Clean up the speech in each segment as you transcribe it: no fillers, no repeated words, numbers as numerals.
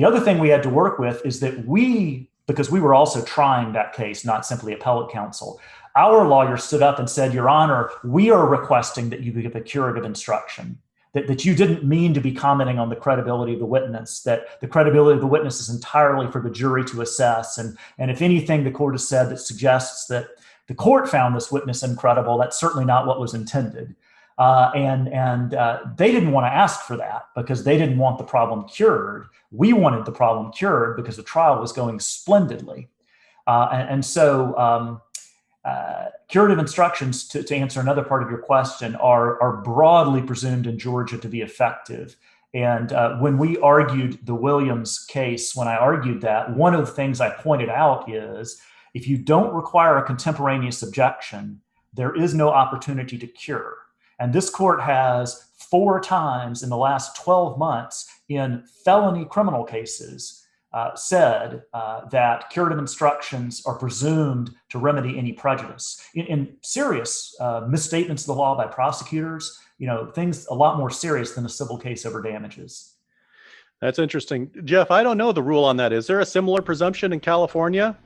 The other thing we had to work with is that because we were also trying that case, not simply appellate counsel, our lawyer stood up and said, Your Honor, we are requesting that you give a curative instruction, that you didn't mean to be commenting on the credibility of the witness, that the credibility of the witness is entirely for the jury to assess. And if anything, the court has said that suggests that the court found this witness incredible, that's certainly not what was intended. And they didn't want to ask for that because they didn't want the problem cured. We wanted the problem cured because the trial was going splendidly. So curative instructions, to answer another part of your question, are broadly presumed in Georgia to be effective. And when we argued the Williams case, when I argued that, one of the things I pointed out is if you don't require a contemporaneous objection, there is no opportunity to cure. And this court has 4 times in the last 12 months in felony criminal cases said that curative instructions are presumed to remedy any prejudice. In serious misstatements of the law by prosecutors, things a lot more serious than a civil case over damages. That's interesting. Jeff, I don't know the rule on that. Is there a similar presumption in California?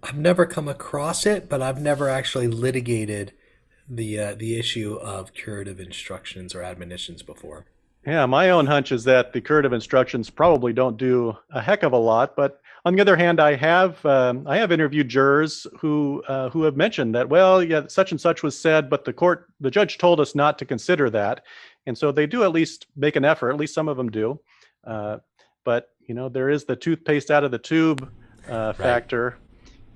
I've never come across it, but I've never actually litigated the issue of curative instructions or admonitions before. Yeah, my own hunch is that the curative instructions probably don't do a heck of a lot. But on the other hand, I have interviewed jurors who have mentioned that, well, yeah, such and such was said, but the judge told us not to consider that, and so they do at least make an effort. At least some of them do. But there is the toothpaste out of the tube factor.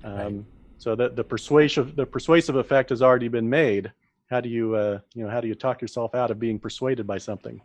Right. So that the persuasive effect has already been made. How do you talk yourself out of being persuaded by something?